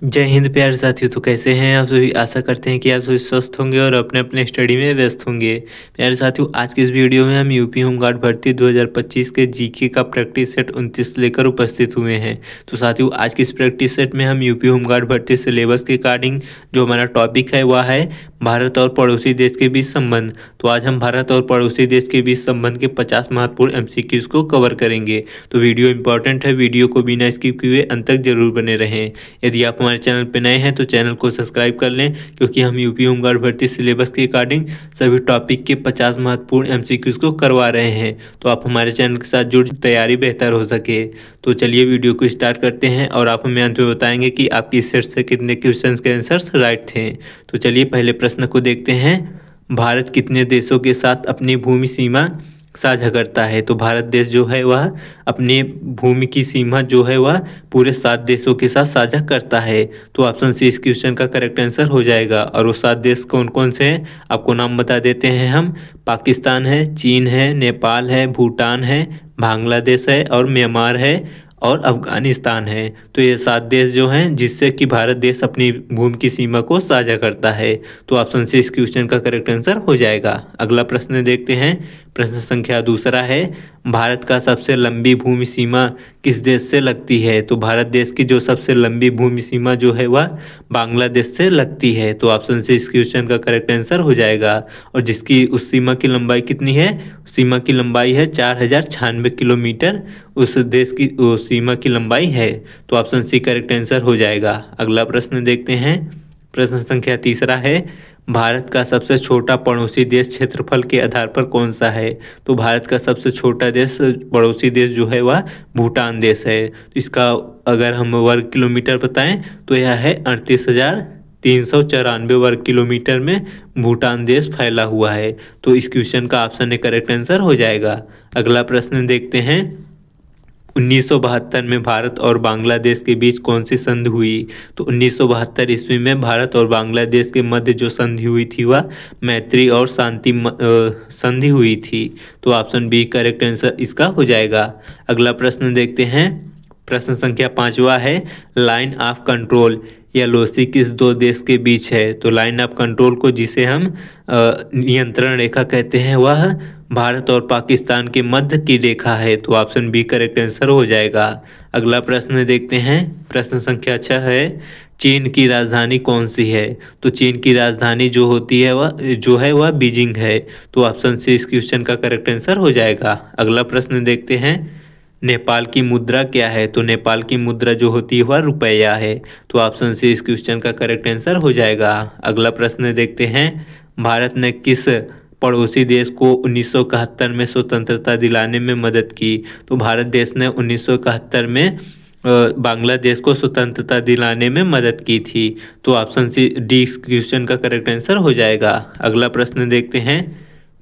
जय हिंद प्यारे साथियों। तो कैसे हैं आप सभी। आशा करते हैं कि आप सभी स्वस्थ होंगे और अपने अपने स्टडी में व्यस्त होंगे। प्यारे साथियों, आज की इस वीडियो में हम यूपी होमगार्ड भर्ती 2025 के जीके का प्रैक्टिस सेट 29 लेकर उपस्थित हुए हैं। तो साथियों, आज की इस प्रैक्टिस सेट में हम यूपी होमगार्ड भर्ती सिलेबस के अकॉर्डिंग जो हमारा टॉपिक है वह है भारत और पड़ोसी देश के बीच संबंध। तो आज हम भारत और पड़ोसी देश के बीच संबंध के 50 महत्वपूर्ण एमसीक्यूज को कवर करेंगे। तो वीडियो इंपॉर्टेंट है, वीडियो को बिना स्किप किए अंत तक जरूर बने रहें। यदि आप हमारे चैनल पर नए हैं तो चैनल को सब्सक्राइब कर लें, क्योंकि हम यूपी होमगार्ड भर्ती सिलेबस के अकॉर्डिंग सभी टॉपिक के 50 महत्वपूर्ण एमसीक्यूज को करवा रहे हैं। तो आप हमारे चैनल के साथ जुड़ तैयारी बेहतर हो सके। तो चलिए वीडियो को स्टार्ट करते हैं और आप हमें अंत में बताएंगे कि आपकी इस सेट से कितने क्वेश्चंस के आंसर्स राइट थे। तो चलिए पहले प्रश्न को देखते हैं। भारत कितने देशों के साथ अपनी भूमि सीमा साझा करता है। तो भारत देश जो है वह अपनी भूमि की सीमा जो है वह पूरे 7 देशों के साथ साझा करता है। तो ऑप्शन सी इस क्वेश्चन का करेक्ट आंसर हो जाएगा। और वो 7 देश कौन कौन से हैं आपको नाम बता देते हैं हम। पाकिस्तान है, चीन है, नेपाल है, भूटान है, बांग्लादेश है और म्यांमार है और अफगानिस्तान है। तो ये 7 देश जो हैं जिससे कि भारत देश अपनी भूमि की सीमा को साझा करता है। तो ऑप्शन से इस क्वेश्चन का करेक्ट आंसर हो जाएगा। अगला प्रश्न देखते हैं। प्रश्न संख्या दूसरा है, भारत का सबसे लंबी भूमि सीमा किस देश से लगती है। तो भारत देश की जो सबसे लंबी भूमि सीमा जो है वह बांग्लादेश से लगती है। तो ऑप्शन से इस क्वेश्चन का करेक्ट आंसर हो जाएगा। और जिसकी उस सीमा की लंबाई कितनी है, सीमा की लंबाई है 4096 किलोमीटर उस देश की उस सीमा की लंबाई है। तो ऑप्शन सी करेक्ट आंसर हो जाएगा। अगला प्रश्न देखते हैं। प्रश्न संख्या तीसरा है, भारत का सबसे छोटा पड़ोसी देश क्षेत्रफल के आधार पर कौन सा है। तो भारत का सबसे छोटा देश पड़ोसी देश जो है वह भूटान देश है। तो इसका अगर हम वर्ग किलोमीटर बताएं तो यह है 38,394 वर्ग किलोमीटर में भूटान देश फैला हुआ है। तो इस क्वेश्चन का ऑप्शन ए करेक्ट आंसर हो जाएगा। अगला प्रश्न देखते हैं। 1972 में भारत और बांग्लादेश के बीच कौन सी संधि हुई। तो 1972 ईस्वी में भारत और बांग्लादेश के मध्य जो संधि हुई थी वह मैत्री और शांति संधि हुई थी। तो ऑप्शन बी करेक्ट आंसर इसका हो जाएगा। अगला प्रश्न देखते हैं। प्रश्न संख्या 5वां है, लाइन ऑफ कंट्रोल या लोसी किस 2 देश के बीच है। तो लाइन ऑफ कंट्रोल को जिसे हम नियंत्रण रेखा कहते हैं वह भारत और पाकिस्तान के मध्य की रेखा है। तो ऑप्शन बी करेक्ट आंसर हो जाएगा। अगला प्रश्न देखते हैं। प्रश्न संख्या 6 है, चीन की राजधानी कौन सी है। तो चीन की राजधानी जो होती है वह बीजिंग है। तो ऑप्शन सी इस क्वेश्चन का करेक्ट आंसर हो जाएगा। अगला प्रश्न देखते हैं। नेपाल की मुद्रा क्या है। तो नेपाल की मुद्रा जो होती है वह रुपया है। तो ऑप्शन सी इस क्वेश्चन का करेक्ट आंसर हो जाएगा। अगला प्रश्न देखते हैं। भारत ने किस पड़ोसी देश को 1971 में स्वतंत्रता दिलाने में मदद की। तो भारत देश ने 1971 में बांग्लादेश को स्वतंत्रता दिलाने में मदद की थी। तो ऑप्शन सी डी इस क्वेश्चन का करेक्ट आंसर हो जाएगा। अगला प्रश्न देखते हैं।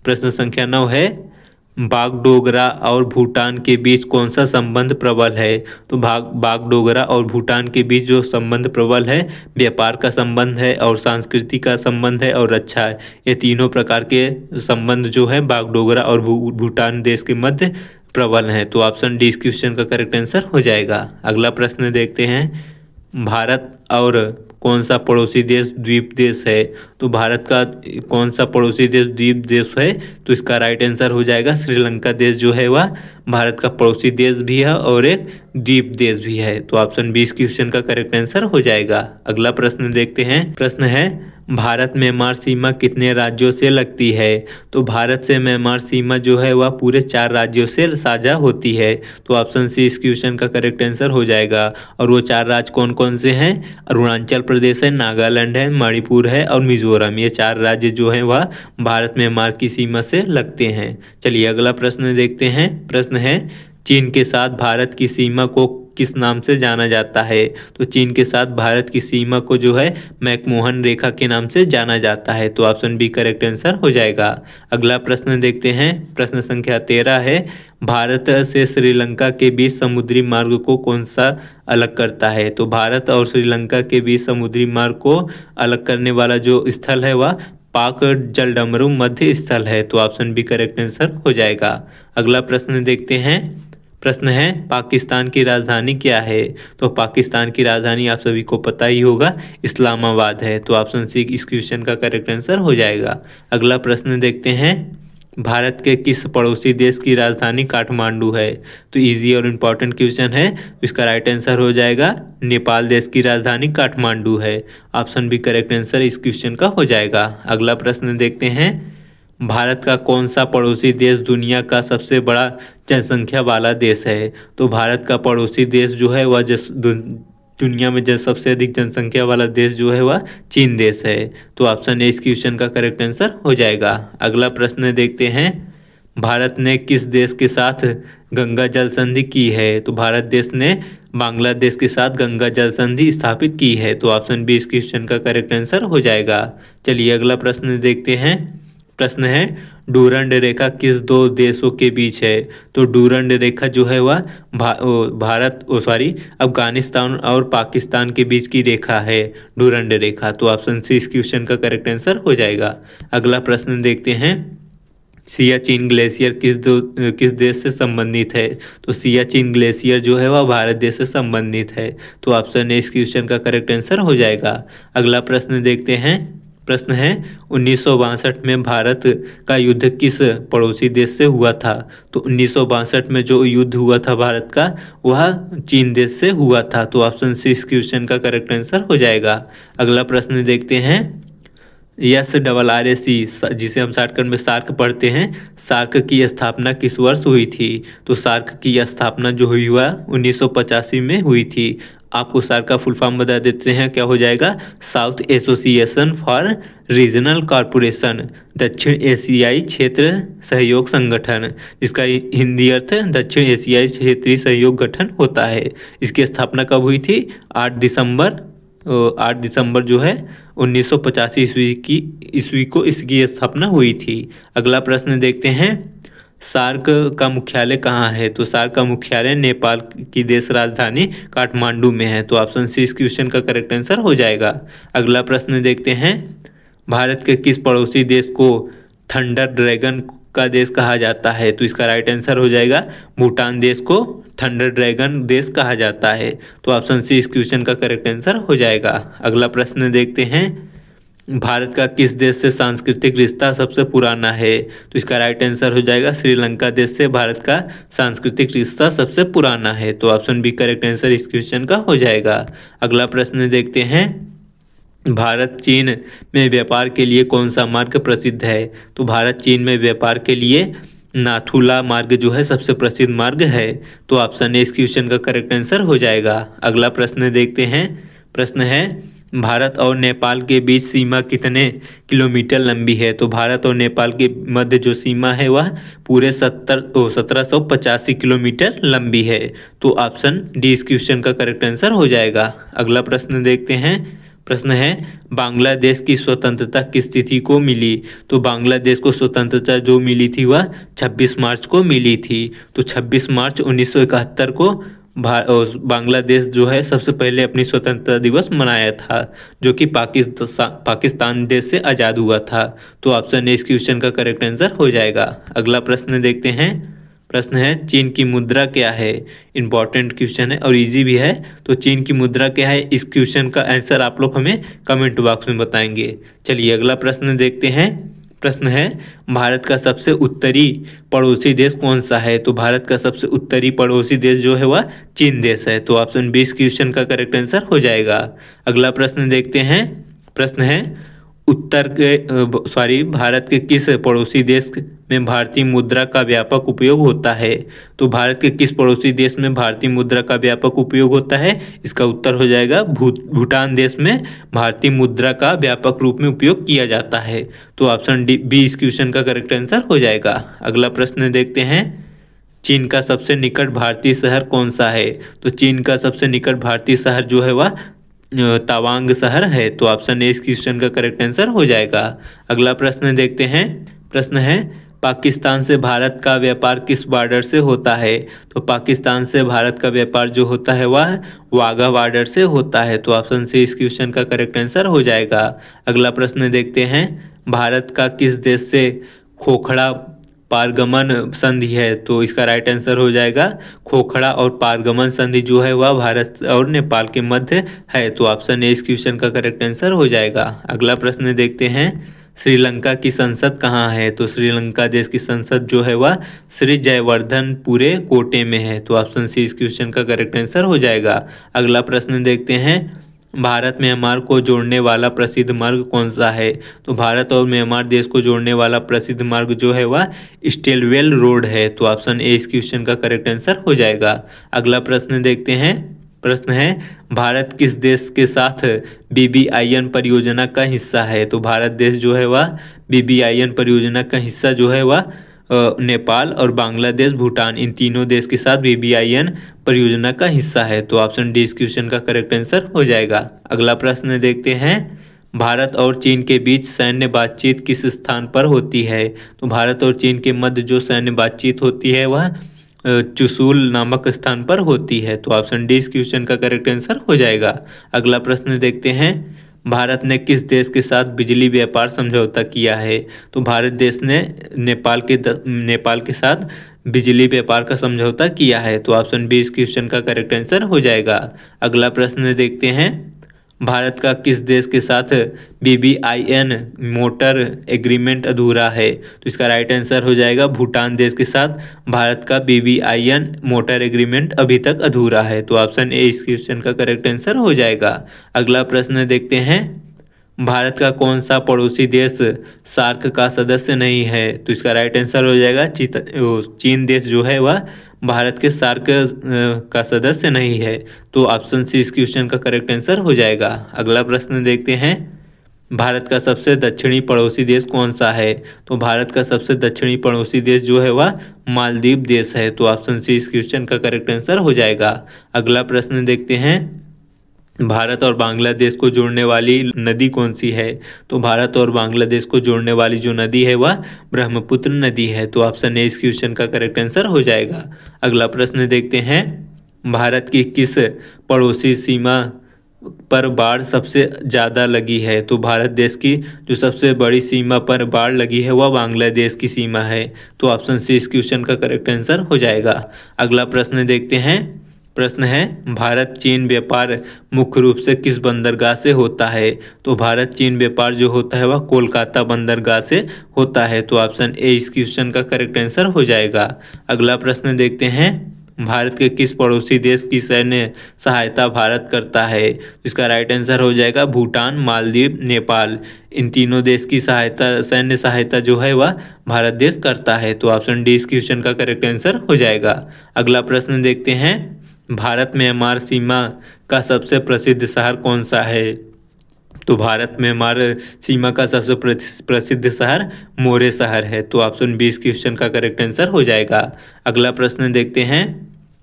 प्रश्न संख्या 9 है, बागडोगरा और भूटान के बीच कौन सा संबंध प्रबल है। तो बागडोगरा और भूटान के बीच जो संबंध प्रबल है व्यापार का संबंध है और सांस्कृतिक का संबंध है और अच्छा है। ये तीनों प्रकार के संबंध जो है बागडोगरा और भूटान देश के मध्य प्रबल हैं। तो ऑप्शन डी इस क्वेश्चन का करेक्ट आंसर हो जाएगा। अगला प्रश्न देखते हैं। भारत और कौन सा पड़ोसी देश द्वीप देश है। तो भारत का कौन सा पड़ोसी देश द्वीप देश है। तो इसका राइट आंसर हो जाएगा श्रीलंका देश जो है वह भारत का पड़ोसी देश भी है और एक द्वीप देश भी है। तो ऑप्शन बी इस क्वेश्चन का करेक्ट आंसर हो जाएगा। अगला प्रश्न देखते हैं। प्रश्न है, भारत म्यांमार सीमा कितने राज्यों से लगती है। तो भारत से म्यांमार सीमा जो है वह पूरे 4 राज्यों से साझा होती है। तो ऑप्शन सी इस क्वेश्चन का करेक्ट आंसर हो जाएगा। और वो 4 राज्य कौन कौन से हैं। अरुणाचल प्रदेश है, नागालैंड है, मणिपुर है और मिजोरम। ये 4 राज्य जो हैं वह भारत म्यांमार की सीमा से लगते हैं। चलिए अगला प्रश्न देखते हैं। प्रश्न है, चीन के साथ भारत की सीमा को किस नाम से जाना जाता है। तो चीन के साथ भारत की सीमा को जो है मैकमोहन रेखा के नाम से जाना जाता है। तो ऑप्शन बी करेक्ट आंसर हो जाएगा। अगला प्रश्न देखते हैं। प्रश्न संख्या 13 है, भारत से श्रीलंका के बीच समुद्री मार्ग को कौन सा अलग करता है। तो भारत और श्रीलंका के बीच समुद्री मार्ग को अलग करने वाला जो स्थल है वह पाक जलडमरू मध्य स्थल है। तो ऑप्शन बी करेक्ट आंसर हो जाएगा। अगला प्रश्न देखते हैं। प्रश्न है पाकिस्तान की राजधानी क्या है? तो पाकिस्तान की राजधानी आप सभी को पता ही होगा, इस्लामाबाद है। तो ऑप्शन सी इस क्वेश्चन का करेक्ट आंसर हो जाएगा। अगला प्रश्न देखते हैं, भारत के किस पड़ोसी देश की राजधानी काठमांडू है? तो इजी और इम्पॉर्टेंट क्वेश्चन है। इसका राइट आंसर हो जाएगा नेपाल देश की राजधानी काठमांडू है। ऑप्शन बी करेक्ट आंसर इस क्वेश्चन का हो जाएगा। अगला प्रश्न देखते हैं, भारत का कौन सा पड़ोसी देश दुनिया का सबसे बड़ा जनसंख्या वाला देश है? तो भारत का पड़ोसी देश जो है वह दुनिया में सबसे अधिक जनसंख्या वाला देश जो है वह चीन देश है। तो ऑप्शन ए इस क्वेश्चन का करेक्ट आंसर हो जाएगा। अगला प्रश्न देखते हैं, भारत ने किस देश के साथ गंगा जल संधि की है? तो भारत देश ने बांग्लादेश के साथ गंगा जल संधि स्थापित की है। तो ऑप्शन बी इस क्वेश्चन का करेक्ट आंसर हो जाएगा। चलिए अगला प्रश्न देखते हैं। प्रश्न है, डूरंड रेखा किस दो देशों के बीच है? तो डूरंड रेखा जो है वह अफगानिस्तान और पाकिस्तान के बीच की रेखा है, डूरंड रेखा। तो ऑप्शन सी इस क्वेश्चन का करेक्ट आंसर हो जाएगा। अगला प्रश्न देखते हैं, सियाचिन ग्लेशियर किस देश से संबंधित है? तो सियाचिन ग्लेशियर जो है वह भारत देश से संबंधित है। तो ऑप्शन ए इस क्वेश्चन का करेक्ट आंसर हो जाएगा। अगला प्रश्न देखते हैं। प्रश्न है, 1962 में भारत का युद्ध किस पड़ोसी देश से हुआ था? तो 1962 में जो युद्ध हुआ था भारत का, वह चीन देश से हुआ था। तो ऑप्शन सी इस क्वेश्चन का करेक्ट आंसर हो जाएगा। अगला प्रश्न देखते हैं, SRRC जिसे हम शॉर्टकट में सार्क पढ़ते हैं, सार्क की स्थापना किस वर्ष हुई थी? तो सार्क की स्थापना जो हुई हुआ 1985 में हुई थी। आपको सार्क का फुल फॉर्म बता देते हैं, क्या हो जाएगा? South association for regional corporation, दक्षिण एशियाई क्षेत्र सहयोग संगठन, जिसका हिंदी अर्थ दक्षिण एशियाई क्षेत्रीय सहयोग गठन होता है। इसकी स्थापना कब हुई थी? 8 दिसंबर जो है 1985 ईस्वी को इसकी स्थापना हुई थी। अगला प्रश्न देखते हैं, सार्क का मुख्यालय कहाँ है? तो सार्क का मुख्यालय नेपाल की देश राजधानी काठमांडू में है। तो ऑप्शन सी इस क्वेश्चन का करेक्ट आंसर हो जाएगा। अगला प्रश्न देखते हैं, भारत के किस पड़ोसी देश को थंडर ड्रैगन का देश कहा जाता है? तो इसका राइट आंसर हो जाएगा, भूटान देश को थंडर ड्रैगन देश कहा जाता है। तो ऑप्शन सी इस क्वेश्चन का करेक्ट आंसर हो जाएगा। अगला प्रश्न देखते हैं, भारत का किस देश से सांस्कृतिक रिश्ता सबसे पुराना है? तो इसका राइट आंसर हो जाएगा, श्रीलंका देश से भारत का सांस्कृतिक रिश्ता सबसे पुराना है। तो ऑप्शन बी करेक्ट आंसर इस क्वेश्चन का हो जाएगा। अगला प्रश्न देखते हैं, भारत चीन में व्यापार के लिए कौन सा मार्ग प्रसिद्ध है? तो भारत चीन में व्यापार के लिए नाथुला मार्ग जो है सबसे प्रसिद्ध मार्ग है। तो ऑप्शन ए इस क्वेश्चन का करेक्ट आंसर हो जाएगा। अगला प्रश्न देखते हैं। प्रश्न है, भारत और नेपाल के बीच सीमा कितने किलोमीटर लंबी है? तो भारत और नेपाल के मध्य जो सीमा है वह पूरे 1785 किलोमीटर लंबी है। तो ऑप्शन डी इस क्वेश्चन का करेक्ट आंसर हो जाएगा। अगला प्रश्न देखते हैं। प्रश्न है, बांग्लादेश की स्वतंत्रता किस तिथि को मिली? तो बांग्लादेश को स्वतंत्रता जो मिली थी वह 26 मार्च को मिली थी। तो 26 मार्च 1971 को बांग्लादेश जो है सबसे पहले अपनी स्वतंत्रता दिवस मनाया था, जो कि पाकिस्तान देश से आज़ाद हुआ था। तो ऑप्शन ए इस क्वेश्चन का करेक्ट आंसर हो जाएगा। अगला प्रश्न देखते हैं। प्रश्न है, चीन की मुद्रा क्या है? इंपॉर्टेंट क्वेश्चन है और इजी भी है। तो चीन की मुद्रा क्या है, इस क्वेश्चन का आंसर आप लोग हमें कमेंट बॉक्स में बताएंगे। चलिए अगला प्रश्न देखते हैं। प्रश्न है, भारत का सबसे उत्तरी पड़ोसी देश कौन सा है? तो भारत का सबसे उत्तरी पड़ोसी देश जो है वह चीन देश है। तो ऑप्शन बी इस क्वेश्चन का करेक्ट आंसर हो जाएगा। अगला प्रश्न देखते हैं। प्रश्न है, भारत के किस पड़ोसी देश में भारतीय मुद्रा का व्यापक उपयोग होता है? तो भारत के किस पड़ोसी देश में भारतीय मुद्रा का व्यापक उपयोग होता है? इसका उत्तर हो जाएगा, भूटान देश में भारतीय मुद्रा का व्यापक रूप में उपयोग किया जाता है। तो ऑप्शन डी बी इस क्वेश्चन का करेक्ट आंसर हो जाएगा। अगला प्रश्न देखते हैं। चीन का सबसे निकट भारतीय शहर कौन सा है? तो चीन का सबसे निकट भारतीय शहर जो है वह तवांग शहर है। तो ऑप्शन ए इस क्वेश्चन का करेक्ट आंसर हो जाएगा। अगला प्रश्न देखते हैं। प्रश्न है, पाकिस्तान से भारत का व्यापार किस बॉर्डर से होता है? तो पाकिस्तान से भारत का व्यापार जो होता है वह वाघा बॉर्डर से होता है। तो ऑप्शन सी इस क्वेश्चन का करेक्ट आंसर हो जाएगा। अगला प्रश्न देखते हैं। भारत का किस देश से खोखड़ा पारगमन संधि है, तो इसका राइट आंसर हो जाएगा खोखड़ा और पारगमन संधि जो है वह भारत और नेपाल के मध्य है। तो ऑप्शन ए इस क्वेश्चन का करेक्ट आंसर हो जाएगा। अगला प्रश्न देखते हैं, श्रीलंका की संसद कहाँ है? तो श्रीलंका देश की संसद जो है वह श्री जयवर्धनपुरे कोटे में है। तो ऑप्शन सी इस क्वेश्चन का करेक्ट आंसर हो जाएगा। अगला प्रश्न देखते हैं, भारत म्यांमार को जोड़ने वाला प्रसिद्ध मार्ग कौन सा है? तो भारत और म्यांमार देश को जोड़ने वाला प्रसिद्ध मार्ग जो है वह स्टेलवेल रोड है। तो ऑप्शन ए इस क्वेश्चन का करेक्ट आंसर हो जाएगा। अगला प्रश्न देखते हैं, प्रश्न है, भारत किस देश के साथ BBIN परियोजना का हिस्सा है? तो भारत देश जो है वह BBIN परियोजना का हिस्सा जो है वह नेपाल और बांग्लादेश, भूटान, इन तीनों देश के साथ BBIN परियोजना का हिस्सा है। तो ऑप्शन डी इस क्वेश्चन का करेक्ट आंसर हो जाएगा। अगला प्रश्न देखते हैं, भारत और चीन के बीच सैन्य बातचीत किस स्थान पर होती है? तो भारत और चीन के मध्य जो सैन्य बातचीत होती है वह चुशूल नामक स्थान पर होती है। तो ऑप्शन डी इस क्वेश्चन का करेक्ट आंसर हो जाएगा। अगला प्रश्न देखते हैं, भारत ने किस देश के साथ बिजली व्यापार समझौता किया है? तो भारत देश ने नेपाल के साथ बिजली व्यापार का समझौता किया है। तो ऑप्शन बी इस क्वेश्चन का करेक्ट आंसर हो जाएगा। अगला प्रश्न देखते हैं, भारत का किस देश के साथ BBIN मोटर एग्रीमेंट अधूरा है? तो इसका राइट आंसर हो जाएगा भूटान देश के साथ भारत का BBIN मोटर एग्रीमेंट अभी तक अधूरा है। तो ऑप्शन ए इस क्वेश्चन का करेक्ट आंसर हो जाएगा। अगला प्रश्न देखते हैं, भारत का कौन सा पड़ोसी देश सार्क का सदस्य नहीं है? तो इसका राइट आंसर हो जाएगा चीन देश जो है वह भारत के सार्क का सदस्य नहीं है। तो ऑप्शन सी इस क्वेश्चन का करेक्ट आंसर हो जाएगा। अगला प्रश्न देखते हैं, भारत का सबसे दक्षिणी पड़ोसी देश कौन सा है? तो भारत का सबसे दक्षिणी पड़ोसी देश जो है वह मालदीव देश है। तो ऑप्शन सी इस क्वेश्चन का करेक्ट आंसर हो जाएगा। अगला प्रश्न देखते हैं, भारत और बांग्लादेश को जोड़ने वाली नदी कौन सी है? तो भारत और बांग्लादेश को जोड़ने वाली जो नदी है वह ब्रह्मपुत्र नदी है। तो ऑप्शन ए इस क्वेश्चन का करेक्ट आंसर हो जाएगा। अगला प्रश्न देखते हैं, भारत की किस पड़ोसी सीमा पर बाढ़ सबसे ज़्यादा लगी है? तो भारत देश की जो सबसे बड़ी सीमा पर बाढ़ लगी है वह बांग्लादेश की सीमा है। तो ऑप्शन सी इस क्वेश्चन का करेक्ट आंसर हो जाएगा। अगला प्रश्न देखते हैं, प्रश्न है, भारत चीन व्यापार मुख्य रूप से किस बंदरगाह से होता है? तो भारत चीन व्यापार जो होता है वह कोलकाता बंदरगाह से होता है। तो ऑप्शन ए इस क्वेश्चन का करेक्ट आंसर हो जाएगा। अगला प्रश्न देखते हैं, भारत के किस पड़ोसी देश की सैन्य सहायता भारत करता है? इसका राइट आंसर हो जाएगा भूटान, मालदीव, नेपाल, इन तीनों देश की सैन्य सहायता जो है वह भारत देश करता है। तो ऑप्शन डी इस क्वेश्चन का करेक्ट आंसर हो जाएगा। अगला प्रश्न देखते हैं, भारत म्यांमार सीमा का सबसे प्रसिद्ध शहर कौन सा है? तो भारत म्यांमार सीमा का सबसे प्रसिद्ध शहर मोरे शहर है। तो ऑप्शन बी इस क्वेश्चन का करेक्ट आंसर हो जाएगा। अगला प्रश्न देखते हैं,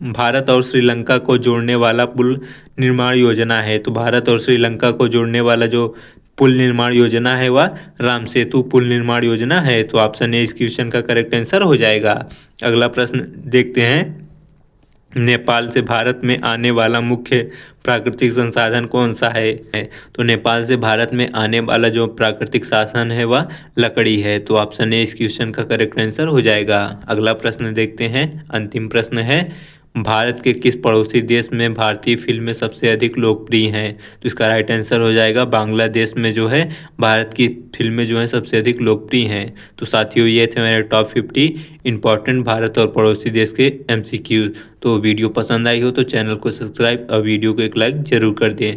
भारत और श्रीलंका को जोड़ने वाला पुल निर्माण योजना है। तो भारत और श्रीलंका को जोड़ने वाला जो पुल निर्माण योजना है वह राम सेतु पुल निर्माण योजना है। तो ऑप्शन ए इस क्वेश्चन का करेक्ट आंसर हो जाएगा। अगला प्रश्न देखते हैं, नेपाल से भारत में आने वाला मुख्य प्राकृतिक संसाधन कौन सा है? तो नेपाल से भारत में आने वाला जो प्राकृतिक साधन है वह लकड़ी है। तो ऑप्शन ए इस क्वेश्चन का करेक्ट आंसर हो जाएगा। अगला प्रश्न देखते हैं, अंतिम प्रश्न है, भारत के किस पड़ोसी देश में भारतीय फिल्में सबसे अधिक लोकप्रिय हैं? तो इसका राइट आंसर हो जाएगा बांग्लादेश में जो है भारत की फिल्में जो है सबसे अधिक लोकप्रिय हैं। तो साथियों ये थे मेरे टॉप 50 इंपॉर्टेंट भारत और पड़ोसी देश के MCQ। तो वीडियो पसंद आई हो तो चैनल को सब्सक्राइब और वीडियो को एक लाइक जरूर कर दें।